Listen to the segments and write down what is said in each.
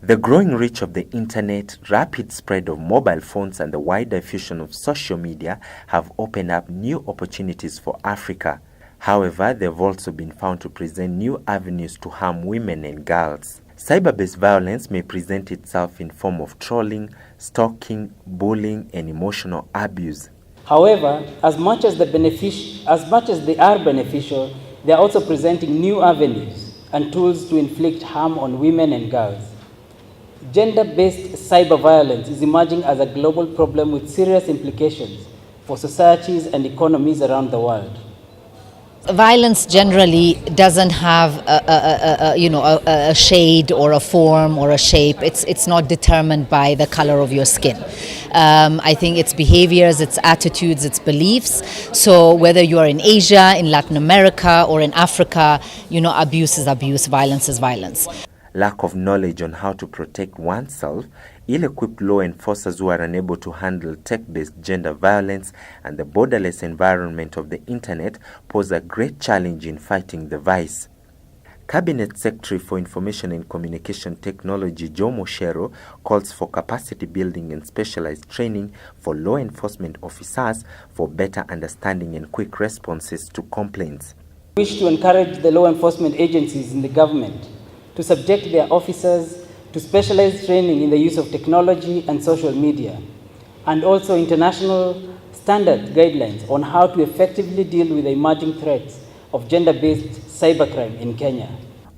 The growing reach of the internet, rapid spread of mobile phones, and the wide diffusion of social media have opened up new opportunities for Africa. However, they've also been found to present new avenues to harm women and girls. Cyber-based violence may present itself in form of trolling, stalking, bullying, and emotional abuse. However, as much as they are beneficial, they are also presenting new avenues and tools to inflict harm on women and girls. Gender-based cyber violence is emerging as a global problem with serious implications for societies and economies around the world. Violence generally doesn't have a shade or a form or a shape. It's not determined by the color of your skin. I think it's behaviors, it's attitudes, it's beliefs. So whether you are in Asia, in Latin America, or in Africa, abuse is abuse, violence is violence. Lack of knowledge on how to protect oneself, ill-equipped law enforcers who are unable to handle tech-based gender violence, and the borderless environment of the internet pose a great challenge in fighting the vice. Cabinet Secretary for Information and Communication Technology Joe Moshero calls for capacity building and specialized training for law enforcement officers for better understanding and quick responses to complaints. We wish to encourage the law enforcement agencies in the government to subject their officers to specialized training in the use of technology and social media, and also international standard guidelines on how to effectively deal with the emerging threats of gender-based cybercrime in Kenya.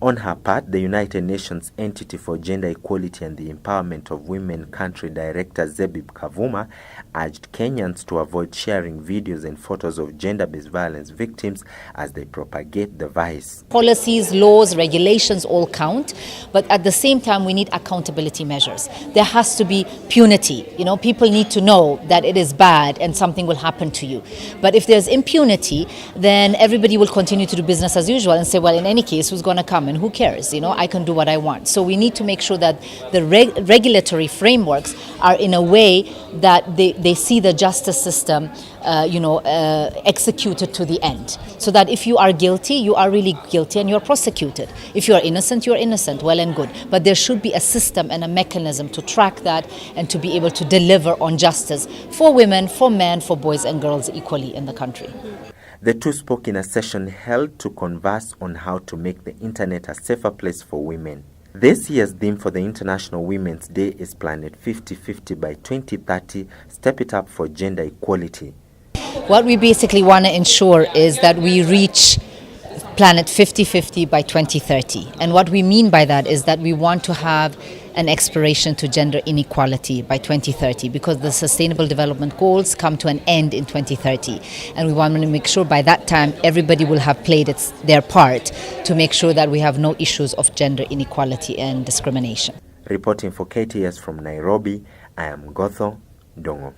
On her part, the United Nations Entity for Gender Equality and the Empowerment of Women Country Director Zebib Kavuma urged Kenyans to avoid sharing videos and photos of gender-based violence victims as they propagate the vice. Policies, laws, regulations all count, but at the same time we need accountability measures. There has to be punity. People need to know that it is bad and something will happen to you. But if there's impunity, then everybody will continue to do business as usual and say, well, in any case, who's going to come? And who cares? I can do what I want. So we need to make sure that the regulatory frameworks are in a way that they see the justice system executed to the end. So that if you are guilty, you are really guilty and you're prosecuted. If you are innocent, you're innocent, well and good. But there should be a system and a mechanism to track that and to be able to deliver on justice for women, for men, for boys and girls equally in the country. The two spoke in a session held to converse on how to make the internet a safer place for women. This year's theme for the International Women's Day is Planet 50-50 by 2030, Step It Up for Gender Equality. What we basically want to ensure is that we reach Planet 50-50 by 2030. And what we mean by that is that we want to have an expiration to gender inequality by 2030, because the Sustainable Development Goals come to an end in 2030. And we want to make sure by that time everybody will have played their part to make sure that we have no issues of gender inequality and discrimination. Reporting for KTS from Nairobi, I am Gotho Dongo.